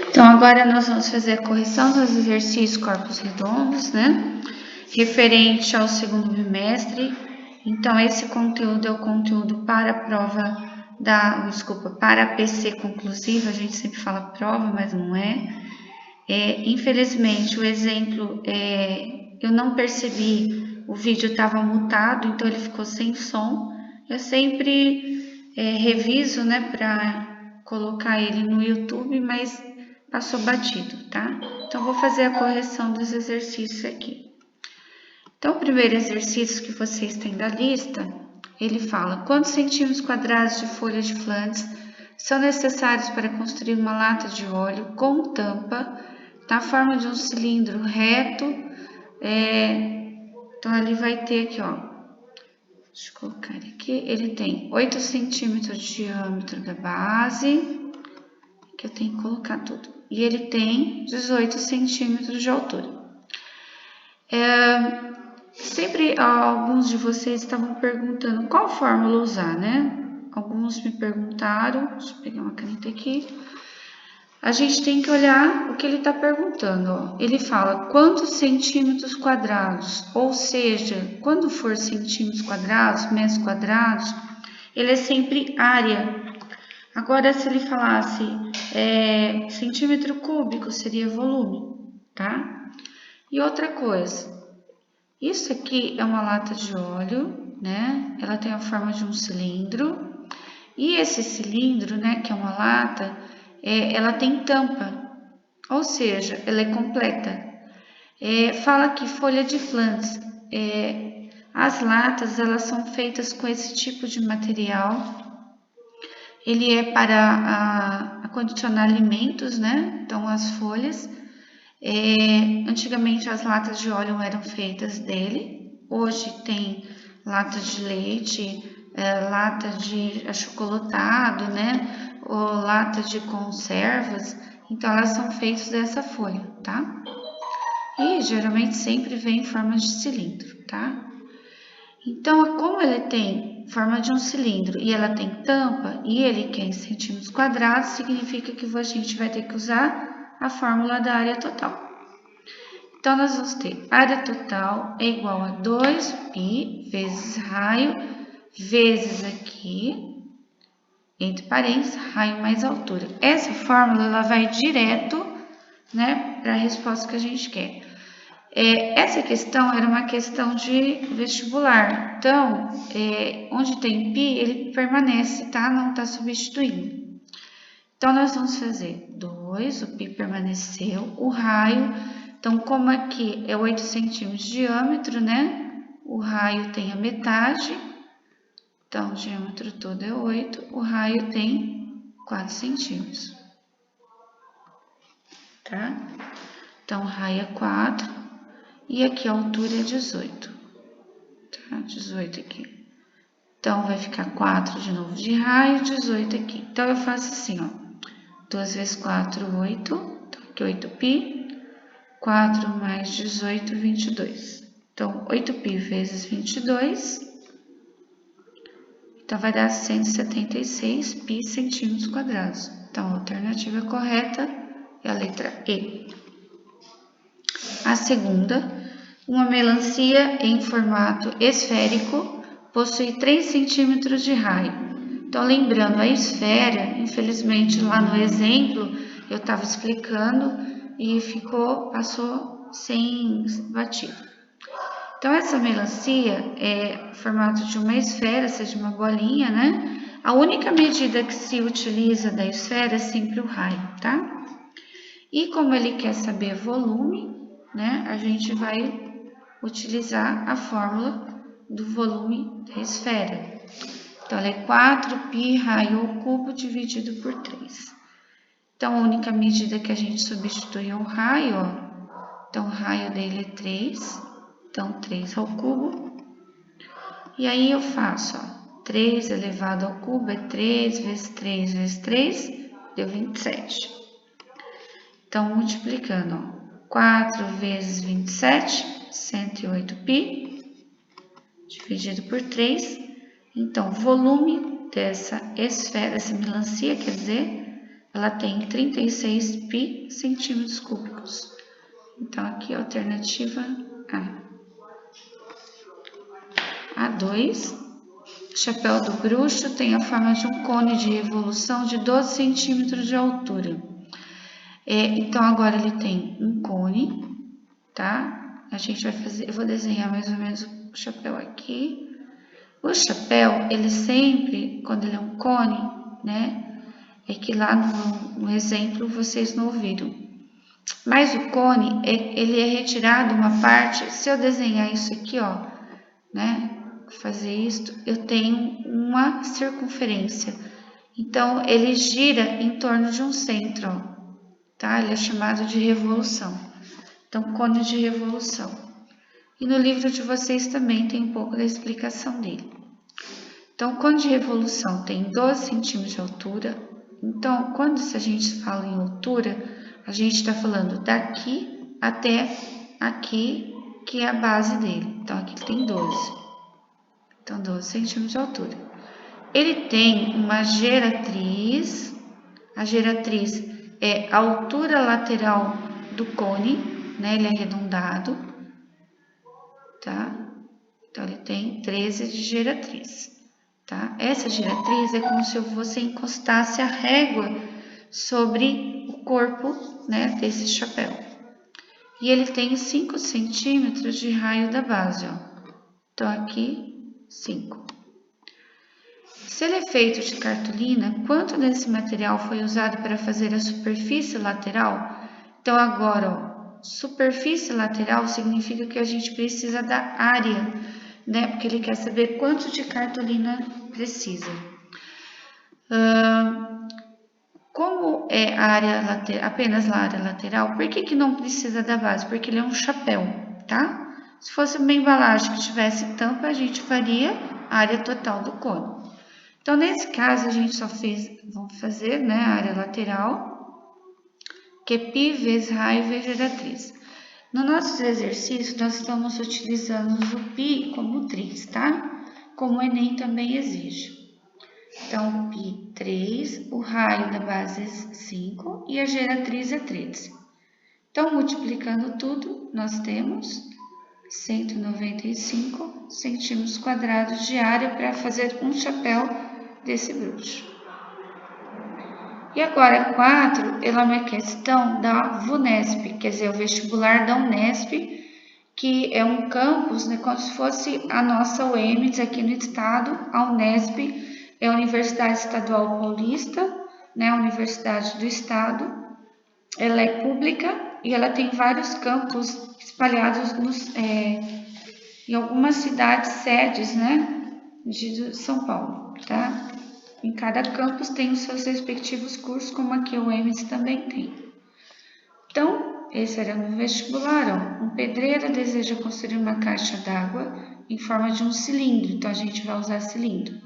Então, agora nós vamos fazer a correção dos exercícios corpos redondos, né? Referente ao segundo bimestre. Então, esse conteúdo é o conteúdo para a prova para a PC conclusiva. A gente sempre fala prova, mas não é. Infelizmente, o exemplo, eu não percebi, o vídeo estava mutado, então ele ficou sem som. Eu sempre reviso, né, para colocar ele no YouTube, mas passou batido, tá? Então, vou fazer a correção dos exercícios aqui. Então, o primeiro exercício que vocês têm da lista, ele fala: quantos centímetros quadrados de folha de Flandres são necessários para construir uma lata de óleo com tampa na forma de um cilindro reto? Então, ali vai ter aqui, ó. Deixa eu colocar aqui. Ele tem 8 centímetros de diâmetro da base, que eu tenho que colocar tudo. E ele tem 18 centímetros de altura. Sempre alguns de vocês estavam perguntando qual fórmula usar, né? Alguns me perguntaram, deixa eu pegar uma caneta aqui. A gente tem que olhar o que ele está perguntando, ó. Ele fala quantos centímetros quadrados, ou seja, quando for centímetros quadrados, metros quadrados, ele é sempre área. Agora, se ele falasse centímetro cúbico, seria volume, tá? E outra coisa, isso aqui é uma lata de óleo, né? Ela tem a forma de um cilindro. E esse cilindro, né, que é uma lata, ela tem tampa, ou seja, ela é completa. Fala que folha de Flandres, as latas, elas são feitas com esse tipo de material. Ele é para acondicionar alimentos, né? Então, as folhas. Antigamente as latas de óleo eram feitas dele, hoje tem lata de leite, lata de achocolatado, né, ou lata de conservas, então elas são feitas dessa folha, tá? E geralmente sempre vem em forma de cilindro, tá? Então, como ele tem forma de um cilindro e ela tem tampa e ele quer em centímetros quadrados, significa que a gente vai ter que usar a fórmula da área total. Então, nós vamos ter área total é igual a 2π vezes raio, vezes aqui, entre parênteses, raio mais altura. Essa fórmula, ela vai direto, né, para a resposta que a gente quer. Essa questão era uma questão de vestibular. Então, onde tem π, ele permanece, tá? Não está substituindo. Então, nós vamos fazer 2, o π permaneceu, o raio, então, como aqui é 8 centímetros de diâmetro, né? O raio tem a metade, então, o diâmetro todo é 8, o raio tem 4 centímetros, tá? Então, o raio é 4, e aqui a altura é 18, tá? 18 aqui. Então, vai ficar 4 de novo de raio, 18 aqui. Então, eu faço assim, ó. 2 vezes 4, 8. Então, aqui 8π. 4 mais 18, 22. Então, 8π vezes 22. Então, vai dar 176 π centímetros quadrados. Então, a alternativa correta é a letra E. A segunda, uma melancia em formato esférico possui 3 centímetros de raio. Então, lembrando, a esfera, infelizmente, lá no exemplo, eu estava explicando e passou sem batido. Então, essa melancia é formato de uma esfera, seja uma bolinha, né? A única medida que se utiliza da esfera é sempre o raio, tá? E como ele quer saber volume, né? A gente vai utilizar a fórmula do volume da esfera. Então, ela é 4π raio ao cubo dividido por 3. Então, a única medida que a gente substitui é o raio, ó. Então, o raio dele é 3. Então, 3 ao cubo. E aí, eu faço, ó. 3 elevado ao cubo é 3 vezes 3 vezes 3, deu 27. Então, multiplicando, ó. 4 vezes 27, 108π, dividido por 3. Então, volume dessa esfera, essa melancia, quer dizer, ela tem 36 pi centímetros cúbicos. Então, aqui a alternativa A. A2. O chapéu do bruxo tem a forma de um cone de revolução de 12 centímetros de altura. Então, agora ele tem um cone, tá? A gente vai fazer, eu vou desenhar mais ou menos o chapéu aqui. O chapéu, ele sempre, quando ele é um cone, né? É que lá no exemplo vocês não ouviram. Mas o cone, ele é retirado uma parte. Se eu desenhar isso aqui, ó, né? Fazer isto, eu tenho uma circunferência. Então, ele gira em torno de um centro, ó, tá? Ele é chamado de revolução. Então, cone de revolução. E no livro de vocês também tem um pouco da explicação dele. Então, o cone de revolução tem 12 centímetros de altura. Então, quando a gente fala em altura, a gente está falando daqui até aqui, que é a base dele. Então, aqui tem 12. Então, 12 centímetros de altura. Ele tem uma geratriz. A geratriz é a altura lateral do cone, né? Ele é arredondado, tá? Então, ele tem 13 de geratriz, tá? Essa geratriz é como se você encostasse a régua sobre o corpo, né, desse chapéu. E ele tem 5 centímetros de raio da base, ó. Então, aqui, 5. Se ele é feito de cartolina, quanto desse material foi usado para fazer a superfície lateral? Então, agora, ó, superfície lateral significa que a gente precisa da área, né? Porque ele quer saber quanto de cartolina precisa. Como é a área apenas a área lateral, por que não precisa da base? Porque ele é um chapéu, tá? Se fosse uma embalagem que tivesse tampa, a gente faria a área total do cone. Então, nesse caso, a gente vamos fazer, né, a área lateral, que é π vezes raio vezes geratriz. No nosso exercício, nós estamos utilizando o π como 3, tá? Como o Enem também exige. Então, π 3, o raio da base é 5 e a geratriz é 13. Então, multiplicando tudo, nós temos 195 centímetros quadrados de área para fazer um chapéu desse bruxo. E agora, 4, ela é uma questão da VUNESP, quer dizer, o vestibular da Unesp, que é um campus, né, como se fosse a nossa UEMS aqui no estado. A Unesp é a Universidade Estadual Paulista, né, a Universidade do Estado. Ela é pública e ela tem vários campus espalhados em algumas cidades sedes, né, de São Paulo, tá? Em cada campus tem os seus respectivos cursos, como aqui o UEMS também tem. Então, esse era no vestibular, ó. Um pedreiro deseja construir uma caixa d'água em forma de um cilindro, então a gente vai usar cilindro.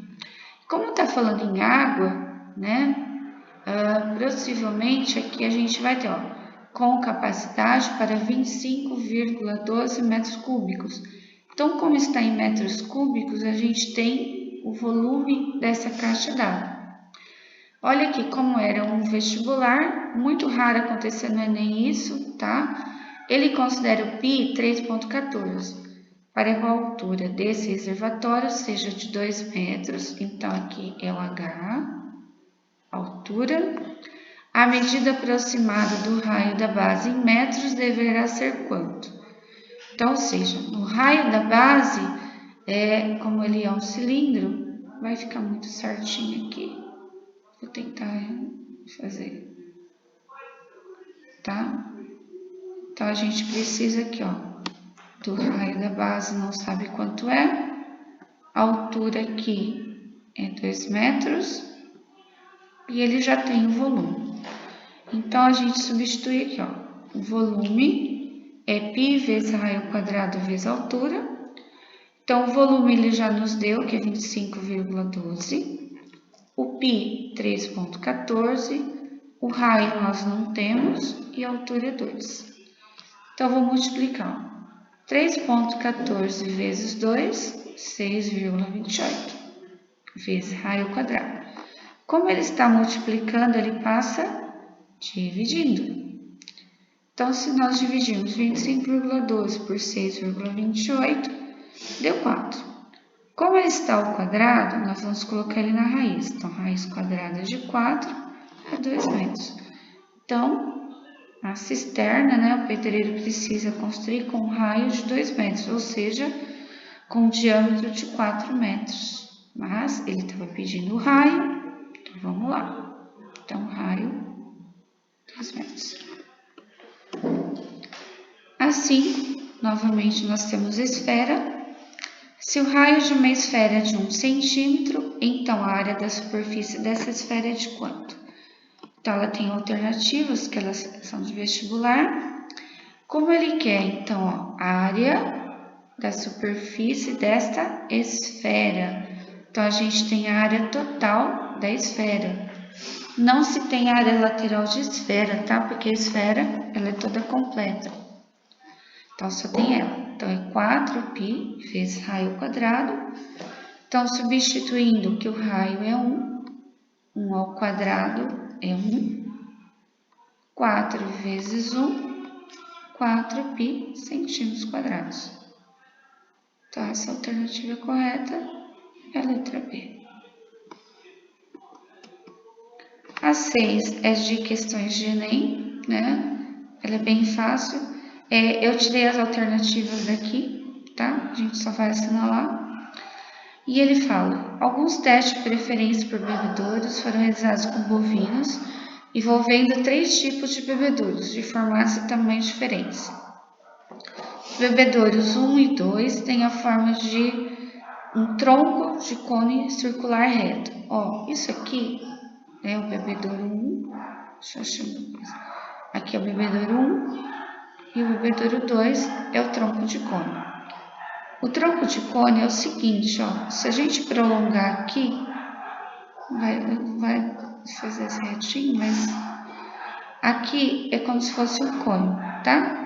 Como está falando em água, né, possivelmente aqui a gente vai ter, ó, com capacidade para 25,12 metros cúbicos. Então, como está em metros cúbicos, a gente tem o volume dessa caixa d'água. Olha aqui como era um vestibular, muito raro acontecer no Enem isso, tá? Ele considera o π 3,14 para que a altura desse reservatório seja de 2 metros, então aqui é o H, altura. A medida aproximada do raio da base em metros deverá ser quanto? Então, ou seja, no raio da base, como ele é um cilindro, vai ficar muito certinho aqui. Vou tentar fazer, tá? Então, a gente precisa aqui, ó, do raio da base, não sabe quanto é. A altura aqui é 2 metros. E ele já tem o volume. Então, a gente substitui aqui, ó. O volume é π vezes raio quadrado vezes altura. Então, o volume ele já nos deu, que é 25,12. O π, 3,14. O raio nós não temos e a altura é 2. Então, vou multiplicar. 3,14 vezes 2, 6,28. vezes raio quadrado. Como ele está multiplicando, ele passa dividindo. Então, se nós dividirmos 25,12 por 6,28, deu 4. Como ele está ao quadrado, nós vamos colocar ele na raiz. Então, raiz quadrada de 4 é 2 metros. Então, a cisterna, né, o pedreiro precisa construir com um raio de 2 metros, ou seja, com um diâmetro de 4 metros. Mas ele estava pedindo o raio, então vamos lá. Então, raio 2 metros. Assim, novamente, nós temos esfera. Se o raio de uma esfera é de 1 centímetro, então a área da superfície dessa esfera é de quanto? Então, ela tem alternativas, que elas são de vestibular. Como ele quer, então, a área da superfície desta esfera. Então, a gente tem a área total da esfera. Não se tem a área lateral de esfera, tá? Porque a esfera, ela é toda completa. Então, só tem ela. Então, é 4π vezes raio quadrado. Então, substituindo que o raio é 1, 1 ao quadrado é 1. 4 vezes 1, 4π centímetros quadrados. Então, essa alternativa correta é a letra B. A 6 é de questões de Enem, né? Ela é bem fácil. Eu tirei as alternativas daqui, tá? A gente só vai assinalar. E ele fala, alguns testes de preferência por bebedouros foram realizados com bovinos, envolvendo 3 tipos de bebedouros, de formatos e tamanhos diferentes. Os bebedouros 1 e 2 têm a forma de um tronco de cone circular reto. Ó, isso aqui é o bebedouro 1, deixa eu achar uma coisa. Aqui é o bebedouro 1 e o bebedouro 2 é o tronco de cone. O tronco de cone é o seguinte, ó, se a gente prolongar aqui, vai fazer esse retinho, mas aqui é como se fosse um cone, tá?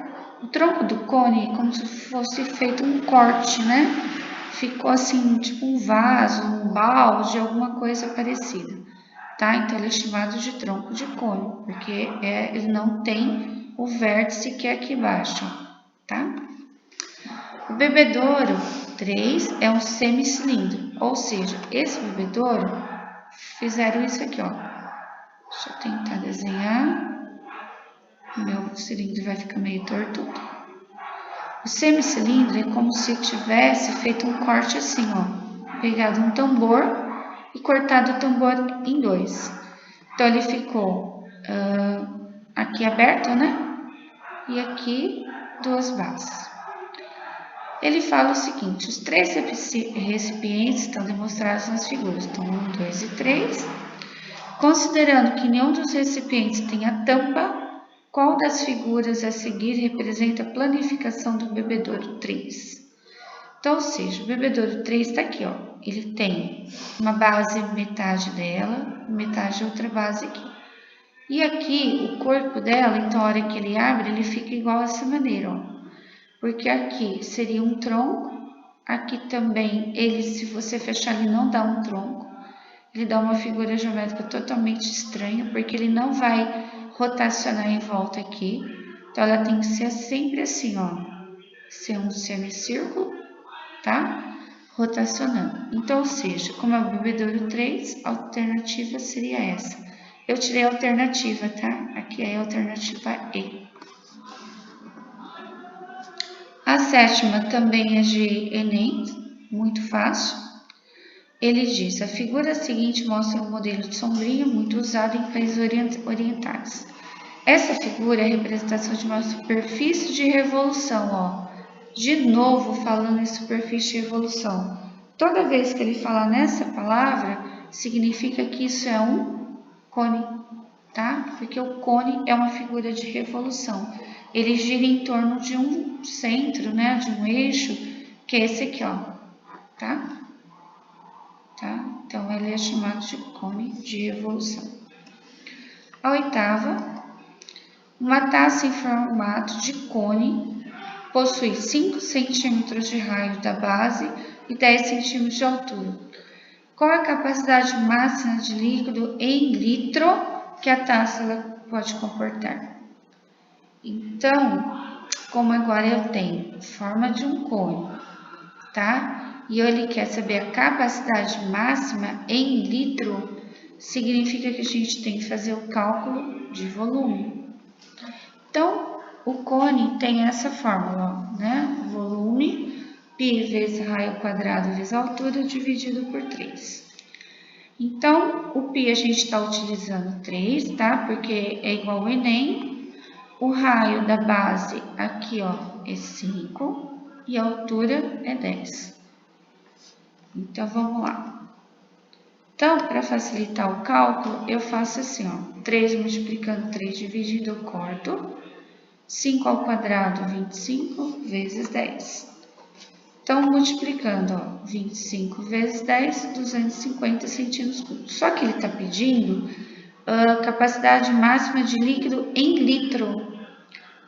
O tronco do cone é como se fosse feito um corte, né? Ficou assim, tipo um vaso, um balde, alguma coisa parecida, tá? Então, ele é chamado de tronco de cone, porque ele não tem o vértice que é aqui embaixo, tá? O bebedouro 3 é um semicilindro, ou seja, esse bebedouro fizeram isso aqui, ó. Deixa eu tentar desenhar. O meu cilindro vai ficar meio torto. O semicilindro é como se tivesse feito um corte assim, ó. Pegado um tambor e cortado o tambor em 2. Então, ele ficou aqui aberto, né? E aqui 2 bases. Ele fala o seguinte, os 3 recipientes estão demonstrados nas figuras, então 1, 2 e 3. Considerando que nenhum dos recipientes tem a tampa, qual das figuras a seguir representa a planificação do bebedouro 3? Então, ou seja, o bebedouro 3 está aqui, ó. Ele tem uma base metade dela, metade outra base aqui. E aqui, o corpo dela, então, a hora que ele abre, ele fica igual dessa maneira, ó. Porque aqui seria um tronco, aqui também, ele, se você fechar, ele não dá um tronco. Ele dá uma figura geométrica totalmente estranha, porque ele não vai rotacionar em volta aqui. Então, ela tem que ser sempre assim, ó. Ser um semicírculo, tá? Rotacionando. Então, ou seja, como é o bebedouro 3, a alternativa seria essa. Eu tirei a alternativa, tá? Aqui é a alternativa E. A 7ª também é de Enem, muito fácil. Ele diz, a figura seguinte mostra um modelo de sombrinha muito usado em países orientais. Essa figura é a representação de uma superfície de revolução, ó. De novo falando em superfície de revolução. Toda vez que ele falar nessa palavra, significa que isso é um cone, tá? Porque o cone é uma figura de revolução. Ele gira em torno de um centro, né? De um eixo, que é esse aqui, ó. Tá? Então, ele é chamado de cone de revolução. A 8ª, uma taça em formato de cone possui 5 centímetros de raio da base e 10 centímetros de altura. Qual é a capacidade máxima de líquido em litro que a taça ela pode comportar? Então, como agora eu tenho forma de um cone, tá? E ele quer saber a capacidade máxima em litro, significa que a gente tem que fazer o cálculo de volume. Então, o cone tem essa fórmula, ó, né? Volume, π vezes raio ao quadrado vezes a altura, dividido por 3. Então, o π a gente está utilizando 3, tá? Porque é igual ao Enem. O raio da base aqui, ó, é 5 e a altura é 10. Então, vamos lá. Então, para facilitar o cálculo, eu faço assim, ó, 3 multiplicando 3 dividido, eu corto. 5 ao quadrado, 25 vezes 10. Então, multiplicando, ó, 25 vezes 10, 250 centímetros cúbicos. Só que ele está pedindo a capacidade máxima de líquido em litro.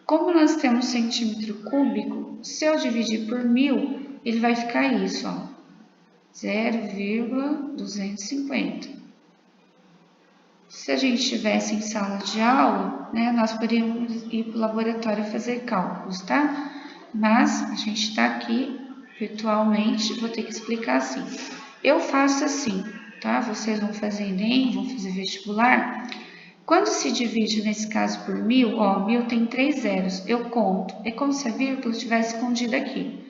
Como nós temos centímetro cúbico, se eu dividir por 1000, ele vai ficar isso, ó, 0,250. Se a gente estivesse em sala de aula, né, nós poderíamos ir para o laboratório fazer cálculos, tá? Mas a gente está aqui virtualmente, vou ter que explicar assim. Eu faço assim, tá? Vocês vão fazer Enem, vão fazer vestibular. Quando se divide, nesse caso, por 1000, ó, 1000 tem 3 zeros, eu conto. É como se a vírgula estivesse escondida aqui.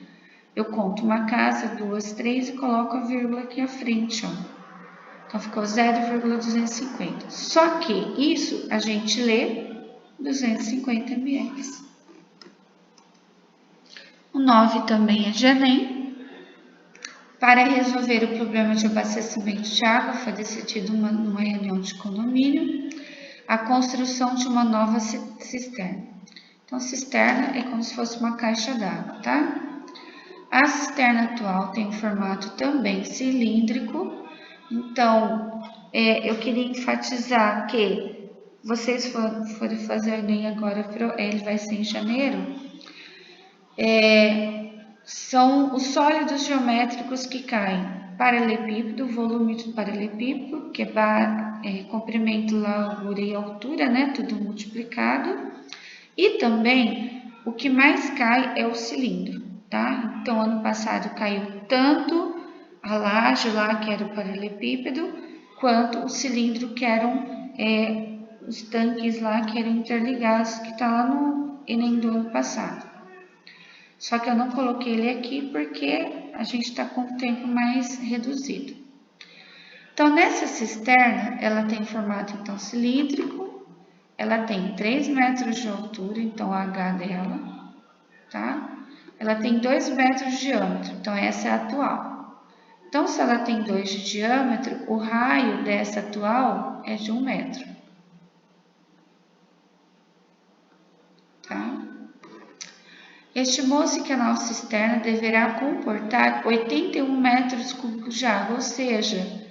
Eu conto uma casa, 2, 3 e coloco a vírgula aqui à frente, ó. Então, ficou 0,250. Só que isso a gente lê 250 ml. O 9 também é de Enem. Para resolver o problema de abastecimento de água, foi decidido numa reunião de condomínio a construção de uma nova cisterna. Então, cisterna é como se fosse uma caixa d'água, tá? A cisterna atual tem um formato também cilíndrico. Então, eu queria enfatizar que vocês forem fazer o Enem agora, ele vai ser em janeiro, são os sólidos geométricos que caem. Paralelepípedo, volume do paralelepípedo, que é comprimento, largura e altura, né? Tudo multiplicado. E também, o que mais cai é o cilindro, tá? Então, ano passado caiu tanto a laje lá, que era o paralelepípedo, quanto o cilindro, que eram os tanques lá, que eram interligados, que está lá no Enem do ano passado. Só que eu não coloquei ele aqui porque a gente está com o tempo mais reduzido. Então, nessa cisterna, ela tem formato então cilíndrico, ela tem 3 metros de altura, então a H dela, tá? Ela tem 2 metros de diâmetro, então essa é a atual. Então, se ela tem 2 de diâmetro, o raio dessa atual é de 1 metro. Tá? Estimou-se que a nova cisterna deverá comportar 81 metros cúbicos de água, ou seja,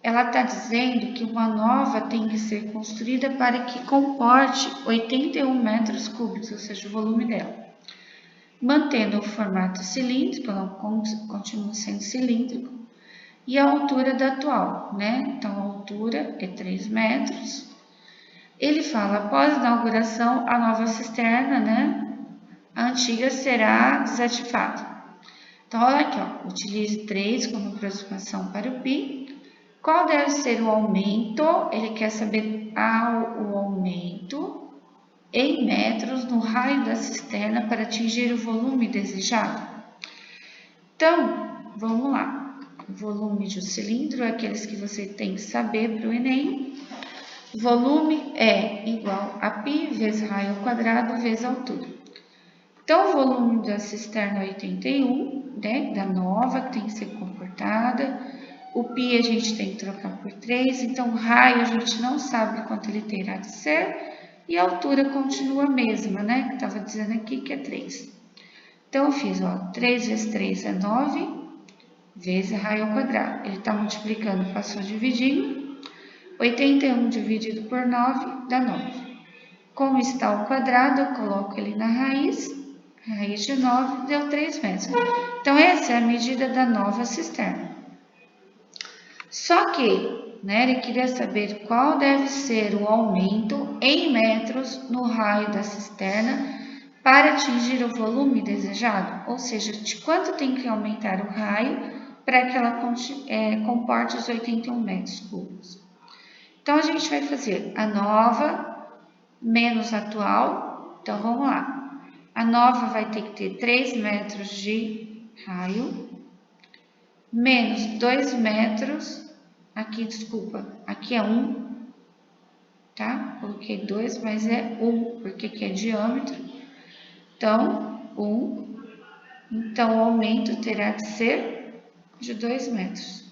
ela está dizendo que uma nova tem que ser construída para que comporte 81 metros cúbicos, ou seja, o volume dela. Mantendo o formato cilíndrico, ela continua sendo cilíndrico, e a altura da atual, né? Então, a altura é 3 metros. Ele fala, após a inauguração, a nova cisterna, né? A antiga será desativada. Então, olha aqui, ó, utilize 3 como aproximação para o π. Qual deve ser o aumento? Ele quer saber o aumento em metros no raio da cisterna para atingir o volume desejado. Então, vamos lá. O volume de um cilindro é aqueles que você tem que saber para o Enem. Volume é igual a π vezes raio ao quadrado vezes altura. Então, o volume da cisterna 81, né, da nova, que tem que ser comportada. O π a gente tem que trocar por 3, então o raio a gente não sabe quanto ele terá de ser. E a altura continua a mesma, né, que estava dizendo aqui que é 3. Então, eu fiz, ó, 3 vezes 3 é 9, vezes raio ao quadrado. Ele está multiplicando, passou dividindo. 81 dividido por 9 dá 9. Como está ao quadrado, eu coloco ele na raiz. Raiz de 9 deu 3 metros. Então, essa é a medida da nova cisterna. Só que, né, ele queria saber qual deve ser o aumento em metros no raio da cisterna para atingir o volume desejado, ou seja, de quanto tem que aumentar o raio para que ela comporte os 81 metros cúbicos. Então, a gente vai fazer a nova menos a atual. Então, vamos lá. A nova vai ter que ter 3 metros de raio, menos 2 metros, aqui, desculpa, aqui é 1, tá? Coloquei 2, mas é 1, porque aqui é diâmetro. Então, 1. Então, o aumento terá que ser de 2 metros,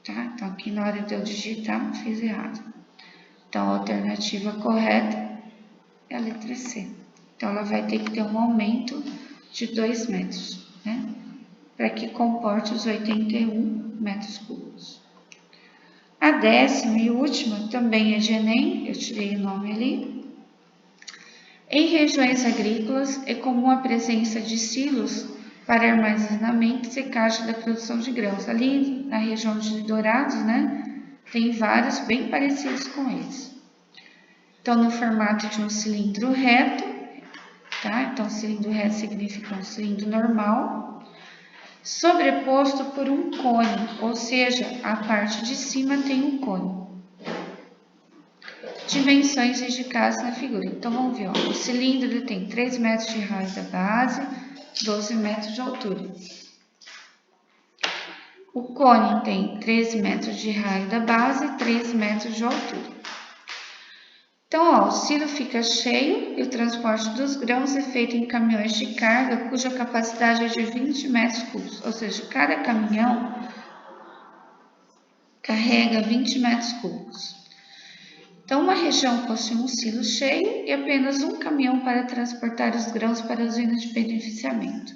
tá? Então, aqui na hora de eu digitar, fiz errado. Então, a alternativa correta é a letra C. Então, ela vai ter que ter um aumento de 2 metros, né? Para que comporte os 81 metros cúbicos. A 10ª e última também é de Enem, eu tirei o nome ali. Em regiões agrícolas, é comum a presença de silos para armazenamento e secagem da produção de grãos. Ali na região de Dourados, né, tem vários bem parecidos com eles. Então, no formato de um cilindro reto, tá? Então, cilindro reto significa um cilindro normal, sobreposto por um cone, ou seja, a parte de cima tem um cone. Dimensões indicadas na figura. Então, vamos ver, ó, o cilindro tem 3 metros de raio da base, 12 metros de altura. O cone tem 13 metros de raio da base e 3 metros de altura. Então, ó, o silo fica cheio e o transporte dos grãos é feito em caminhões de carga cuja capacidade é de 20 metros cúbicos, ou seja, cada caminhão carrega 20 metros cúbicos. Então, uma região possui um silo cheio e apenas um caminhão para transportar os grãos para a usina de beneficiamento.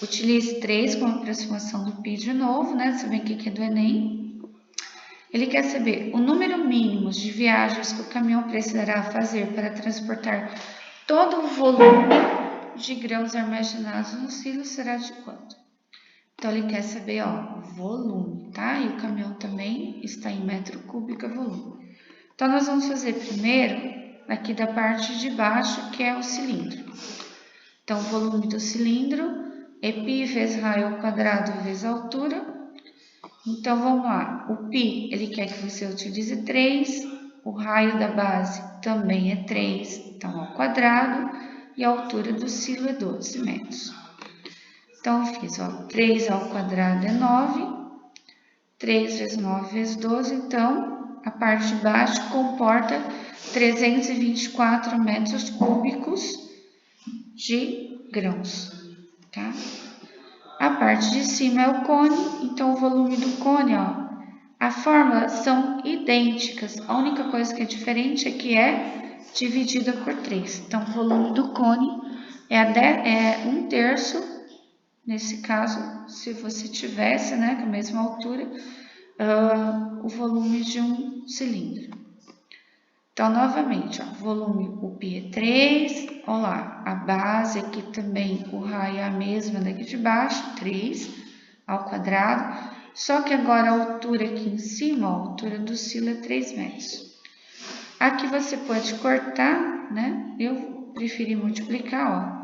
Utilize 3 como aproximação do π de novo, né? Você vê que é do Enem. Ele quer saber o número mínimo de viagens que o caminhão precisará fazer para transportar todo o volume de grãos armazenados no silo será de quanto? Então, ele quer saber, ó, volume, tá? E o caminhão também está em metro cúbico volume. Então, nós vamos fazer primeiro aqui da parte de baixo, que é o cilindro. Então, o volume do cilindro é π vezes raio ao quadrado vezes a altura. Então, vamos lá. O π, ele quer que você utilize 3. O raio da base também é 3, então ao quadrado. E a altura do silo é 12 metros. Então, eu fiz, ó, 3 ao quadrado é 9. 3 vezes 9 vezes 12, então... A parte de baixo comporta 324 metros cúbicos de grãos, tá? A parte de cima é o cone, então o volume do cone, ó, a fórmula são idênticas. A única coisa que é diferente é que é dividida por 3. Então, o volume do cone é 1/3, nesse caso, se você tivesse, né, com a mesma altura, o volume de um cilindro. Então, novamente, ó, volume, o π é 3, olha lá, a base aqui também, o raio é a mesma daqui de baixo, 3 ao quadrado, só que agora a altura aqui em cima, ó, a altura do silo é 3 metros. Aqui você pode cortar, né? Eu preferi multiplicar, ó,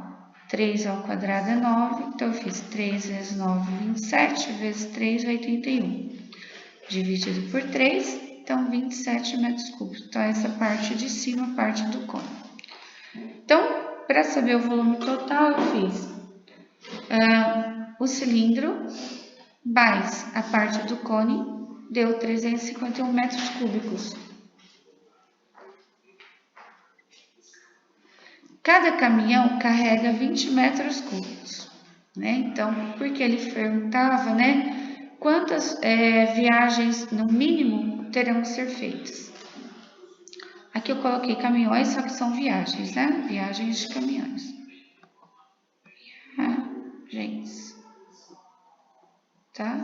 3 ao quadrado é 9, então eu fiz 3 vezes 9, 27, vezes 3, 81. Dividido por 3, então 27 metros cúbicos. Então, essa parte de cima, a parte do cone. Então, para saber o volume total, eu fiz o cilindro mais a parte do cone, deu 351 metros cúbicos. Cada caminhão carrega 20 metros cúbicos, né? Então, porque ele perguntava, né? Quantas viagens, no mínimo, terão que ser feitas? Aqui eu coloquei caminhões, só que são viagens, né? Viagens de caminhões. Viagens. Tá?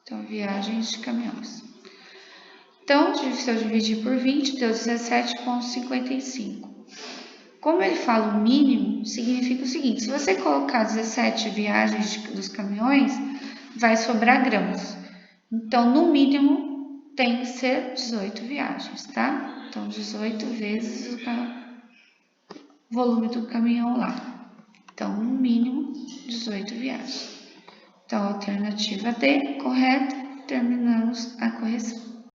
Então, viagens de caminhões. Então, se eu dividir por 20, deu 17,55. Como ele fala o mínimo, significa o seguinte: se você colocar 17 viagens dos caminhões, vai sobrar grãos. Então, no mínimo, tem que ser 18 viagens, tá? Então, 18 vezes o volume do caminhão lá. Então, no mínimo, 18 viagens. Então, alternativa D, correta, terminamos a correção.